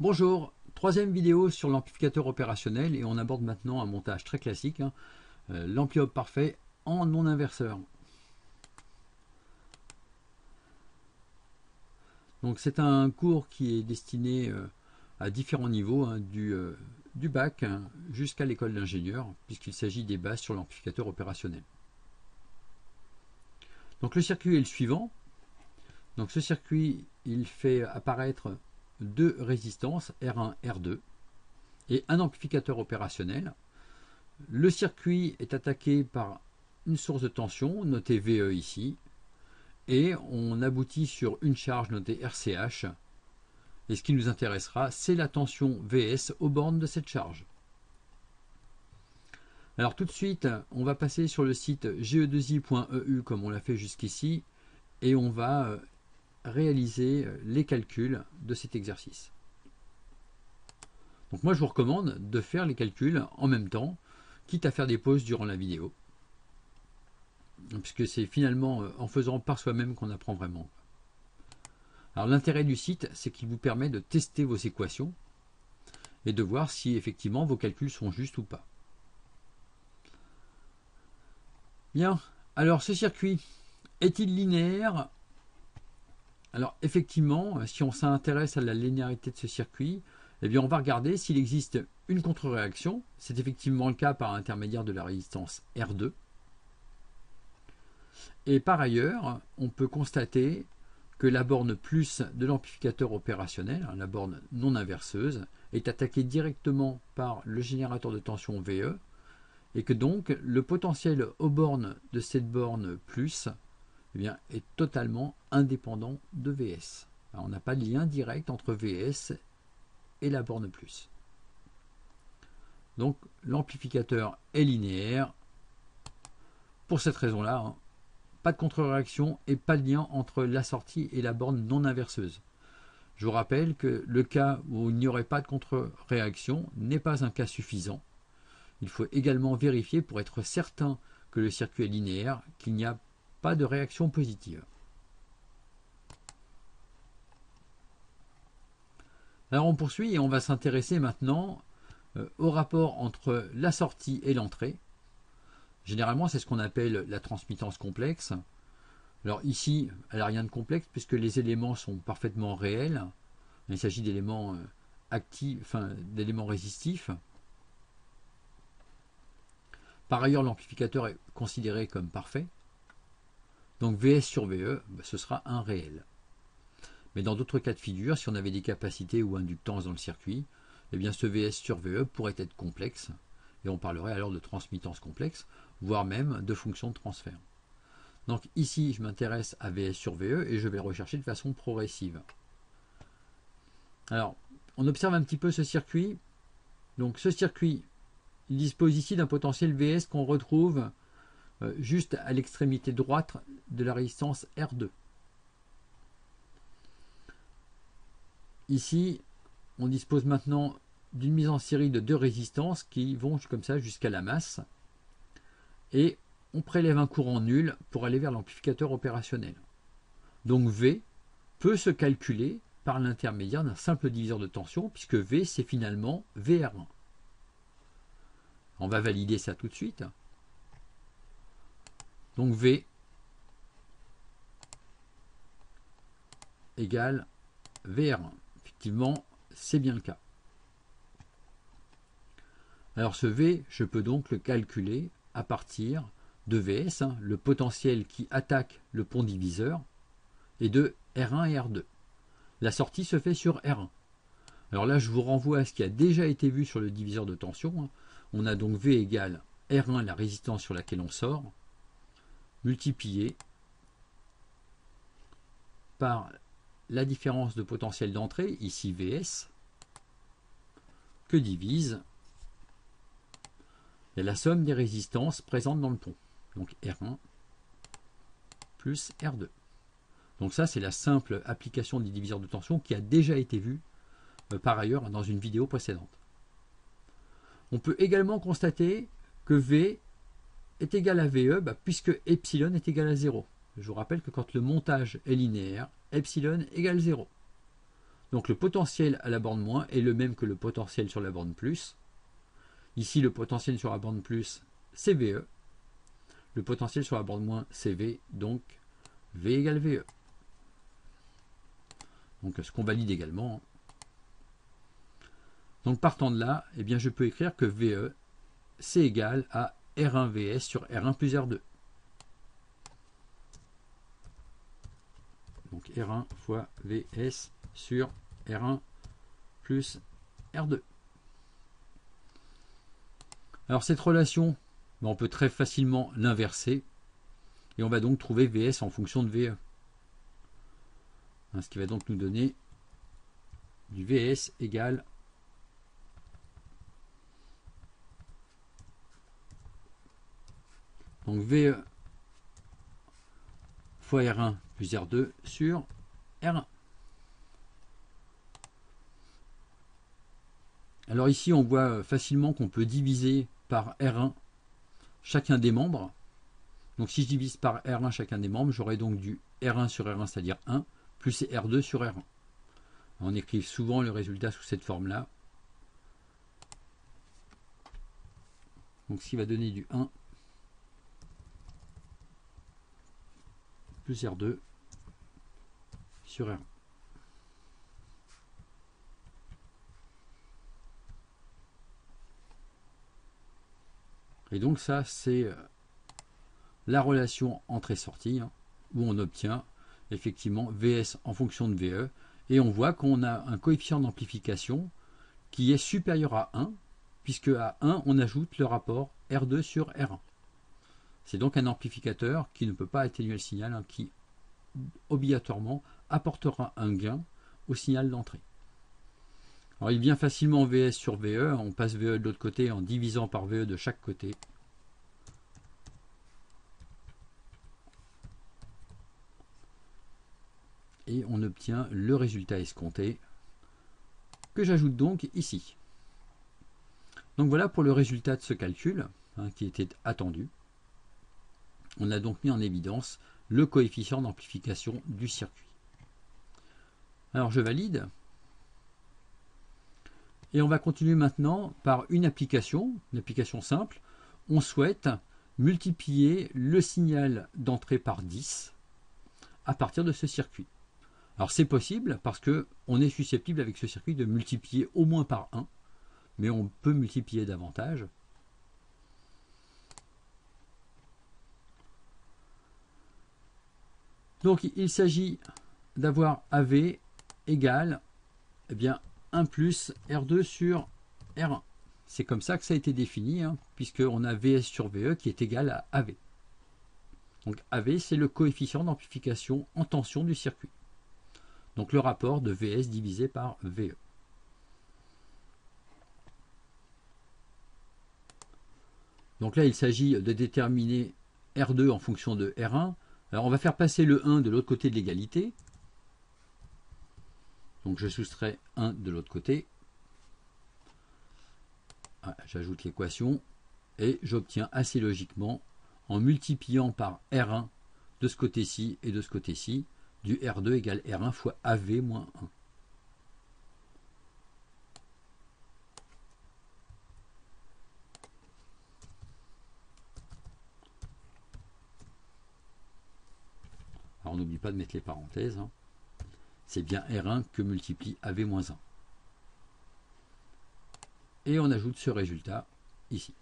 Bonjour, troisième vidéo sur l'amplificateur opérationnel et on aborde maintenant un montage très classique, l'ampli-op parfait en non-inverseur. Donc c'est un cours qui est destiné à différents niveaux, du bac jusqu'à l'école d'ingénieur, puisqu'il s'agit des bases sur l'amplificateur opérationnel. Donc le circuit est le suivant. Donc ce circuit, il fait apparaître deux résistances, R1, R2, et un amplificateur opérationnel. Le circuit est attaqué par une source de tension, notée VE ici, et on aboutit sur une charge notée RCH. Et ce qui nous intéressera, c'est la tension VS aux bornes de cette charge. Alors tout de suite, on va passer sur le site ge2i.eu comme on l'a fait jusqu'ici, et on va réaliser les calculs de cet exercice. Donc moi je vous recommande de faire les calculs en même temps, quitte à faire des pauses durant la vidéo, puisque c'est finalement en faisant par soi-même qu'on apprend vraiment. Alors l'intérêt du site, c'est qu'il vous permet de tester vos équations et de voir si effectivement vos calculs sont justes ou pas. Bien, alors ce circuit est-il linéaire? Alors effectivement, si on s'intéresse à la linéarité de ce circuit, eh bien on va regarder s'il existe une contre-réaction. C'est effectivement le cas par l'intermédiaire de la résistance R2. Et par ailleurs, on peut constater que la borne plus de l'amplificateur opérationnel, la borne non inverseuse, est attaquée directement par le générateur de tension VE, et que donc le potentiel aux bornes de cette borne plus est totalement indépendant de VS. Alors, on n'a pas de lien direct entre VS et la borne plus. Donc l'amplificateur est linéaire. Pour cette raison-là, pas de contre-réaction et pas de lien entre la sortie et la borne non inverseuse. Je vous rappelle que le cas où il n'y aurait pas de contre-réaction n'est pas un cas suffisant. Il faut également vérifier pour être certain que le circuit est linéaire, qu'il n'y a pas de réaction positive. Alors on poursuit et on va s'intéresser maintenant au rapport entre la sortie et l'entrée. Généralement, c'est ce qu'on appelle la transmittance complexe. Alors ici, elle n'a rien de complexe puisque les éléments sont parfaitement réels. Il s'agit d'éléments actifs, d'éléments résistifs. Par ailleurs, l'amplificateur est considéré comme parfait. Donc VS sur VE, ce sera un réel. Mais dans d'autres cas de figure, si on avait des capacités ou inductances dans le circuit, eh bien ce VS sur VE pourrait être complexe. Et on parlerait alors de transmittance complexe, voire même de fonction de transfert. Donc ici, je m'intéresse à VS sur VE et je vais rechercher de façon progressive. Alors, on observe un petit peu ce circuit. Donc ce circuit, il dispose ici d'un potentiel VS qu'on retrouve juste à l'extrémité droite de la résistance R2. Ici, on dispose maintenant d'une mise en série de deux résistances qui vont comme ça jusqu'à la masse. Et on prélève un courant nul pour aller vers l'amplificateur opérationnel. Donc V peut se calculer par l'intermédiaire d'un simple diviseur de tension, puisque V c'est finalement VR1. On va valider ça tout de suite. Donc V égale VR1. Effectivement, c'est bien le cas. Alors ce V, je peux donc le calculer à partir de VS, le potentiel qui attaque le pont diviseur, et de R1 et R2. La sortie se fait sur R1. Alors là, je vous renvoie à ce qui a déjà été vu sur le diviseur de tension. On a donc V égale R1, la résistance sur laquelle on sort, multiplié par la différence de potentiel d'entrée, ici VS, que divise la somme des résistances présentes dans le pont. Donc R1 plus R2. Donc ça, c'est la simple application du diviseur de tension qui a déjà été vue par ailleurs dans une vidéo précédente. On peut également constater que V est égal à VE puisque epsilon est égal à 0. Je vous rappelle que quand le montage est linéaire, epsilon égale 0. Donc le potentiel à la borne moins est le même que le potentiel sur la borne plus. Ici, le potentiel sur la borne plus, c'est VE. Le potentiel sur la borne moins, c'est V. Donc V égale VE. Donc ce qu'on valide également. Donc partant de là, eh bien, je peux écrire que VE, c'est égal à R1 VS sur R1 plus R2. Donc R1 fois VS sur R1 plus R2. Alors cette relation, on peut très facilement l'inverser et on va donc trouver VS en fonction de VE. Ce qui va donc nous donner du VS égale donc VE fois R1 plus R2 sur R1. Alors ici on voit facilement qu'on peut diviser par R1 chacun des membres. Donc si je divise par R1 chacun des membres, j'aurai donc du R1 sur R1, c'est-à-dire 1, plus R2 sur R1. On écrit souvent le résultat sous cette forme-là. Donc ce qui va donner du 1 plus R2 sur R1. Et donc ça, c'est la relation entrée-sortie, où on obtient effectivement VS en fonction de VE, et on voit qu'on a un coefficient d'amplification qui est supérieur à 1, puisque à 1, on ajoute le rapport R2 sur R1. C'est donc un amplificateur qui ne peut pas atténuer le signal, qui obligatoirement apportera un gain au signal d'entrée. Alors il vient facilement VS sur VE, on passe VE de l'autre côté en divisant par VE de chaque côté. Et on obtient le résultat escompté que j'ajoute donc ici. Donc voilà pour le résultat de ce calcul qui était attendu. On a donc mis en évidence le coefficient d'amplification du circuit. Alors je valide. Et on va continuer maintenant par une application simple. On souhaite multiplier le signal d'entrée par 10 à partir de ce circuit. Alors c'est possible parce qu'on est susceptible avec ce circuit de multiplier au moins par 1, mais on peut multiplier davantage. Donc il s'agit d'avoir AV égale 1 plus R2 sur R1. C'est comme ça que ça a été défini, puisqu'on a VS sur VE qui est égal à AV. Donc AV, c'est le coefficient d'amplification en tension du circuit. Donc le rapport de VS divisé par VE. Donc là, il s'agit de déterminer R2 en fonction de R1. Alors on va faire passer le 1 de l'autre côté de l'égalité. Donc je soustrais 1 de l'autre côté. J'ajoute l'équation et j'obtiens assez logiquement, en multipliant par R1 de ce côté-ci et de ce côté-ci, du R2 égale R1 fois AV moins 1. Alors on n'oublie pas de mettre les parenthèses. C'est bien R1 que multiplie AV moins 1. Et on ajoute ce résultat ici.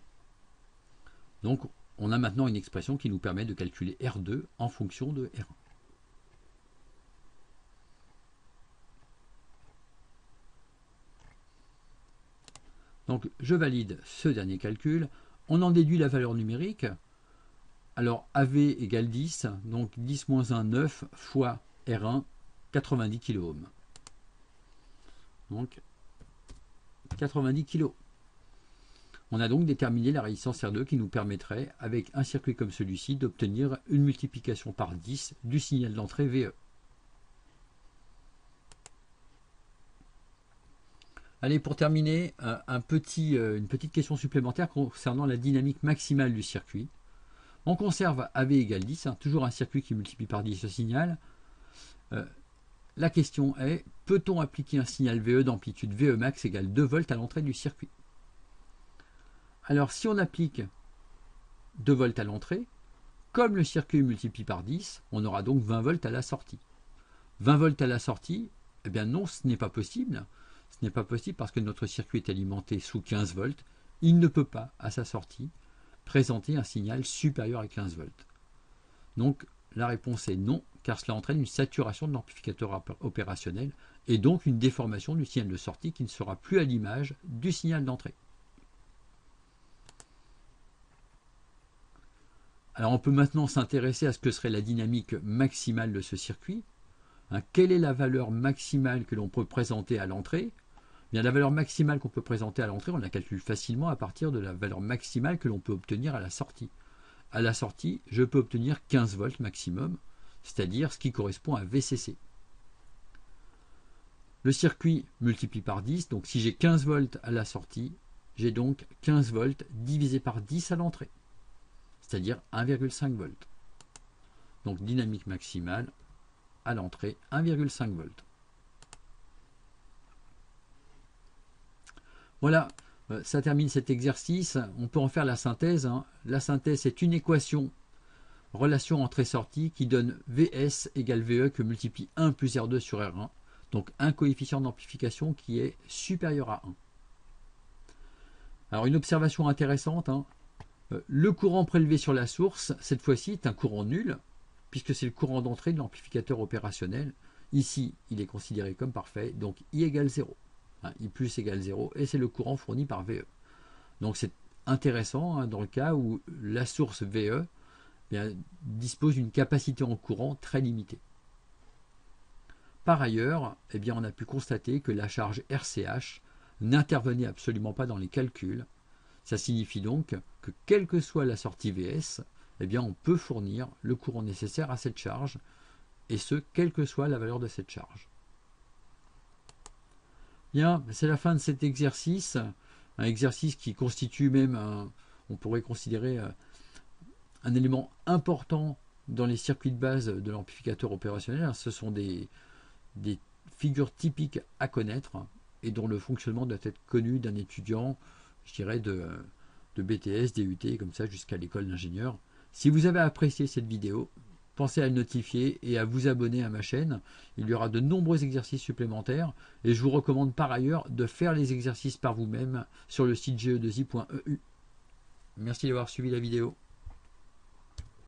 Donc on a maintenant une expression qui nous permet de calculer R2 en fonction de R1. Donc je valide ce dernier calcul. On en déduit la valeur numérique. Alors AV égale 10, donc 10 moins 1, 9 fois R1, 90 kΩ. Donc 90 kΩ. On a donc déterminé la résistance R2 qui nous permettrait, avec un circuit comme celui-ci, d'obtenir une multiplication par 10 du signal d'entrée VE. Allez, pour terminer, une petite question supplémentaire concernant la dynamique maximale du circuit. On conserve AV égale 10, toujours un circuit qui multiplie par 10 ce signal. la question est, peut-on appliquer un signal VE d'amplitude VE max égale 2 volts à l'entrée du circuit? Alors si on applique 2 volts à l'entrée, comme le circuit multiplie par 10, on aura donc 20 volts à la sortie. 20 volts à la sortie, eh bien non, ce n'est pas possible. Ce n'est pas possible parce que notre circuit est alimenté sous 15 volts. Il ne peut pas, à sa sortie, présenter un signal supérieur à 15 volts. Donc la réponse est non, car cela entraîne une saturation de l'amplificateur opérationnel et donc une déformation du signal de sortie qui ne sera plus à l'image du signal d'entrée. Alors on peut maintenant s'intéresser à ce que serait la dynamique maximale de ce circuit. Quelle est la valeur maximale que l'on peut présenter à l'entrée? Bien, la valeur maximale qu'on peut présenter à l'entrée, on la calcule facilement à partir de la valeur maximale que l'on peut obtenir à la sortie. À la sortie, je peux obtenir 15 volts maximum, c'est-à-dire ce qui correspond à VCC. Le circuit multiplie par 10, donc si j'ai 15 volts à la sortie, j'ai donc 15 volts divisé par 10 à l'entrée, c'est-à-dire 1,5 volts. Donc dynamique maximale à l'entrée, 1,5 volts. Voilà, ça termine cet exercice. On peut en faire la synthèse. La synthèse, c'est une équation, relation entrée-sortie, qui donne VS égale VE que multiplie 1 plus R2 sur R1. Donc un coefficient d'amplification qui est supérieur à 1. Alors une observation intéressante, le courant prélevé sur la source, cette fois-ci, est un courant nul, puisque c'est le courant d'entrée de l'amplificateur opérationnel. Ici, il est considéré comme parfait, donc I égale 0. I plus égale 0, et c'est le courant fourni par VE. Donc c'est intéressant dans le cas où la source VE dispose d'une capacité en courant très limitée. Par ailleurs, on a pu constater que la charge RCH n'intervenait absolument pas dans les calculs. Ça signifie donc que quelle que soit la sortie VS, on peut fournir le courant nécessaire à cette charge, et ce, quelle que soit la valeur de cette charge. Bien, c'est la fin de cet exercice, un exercice qui constitue même, on pourrait considérer, un élément important dans les circuits de base de l'amplificateur opérationnel. Ce sont des figures typiques à connaître et dont le fonctionnement doit être connu d'un étudiant, je dirais, de BTS, DUT, comme ça, jusqu'à l'école d'ingénieur. Si vous avez apprécié cette vidéo, pensez à le notifier et à vous abonner à ma chaîne. Il y aura de nombreux exercices supplémentaires et je vous recommande par ailleurs de faire les exercices par vous-même sur le site ge2i.eu. Merci d'avoir suivi la vidéo.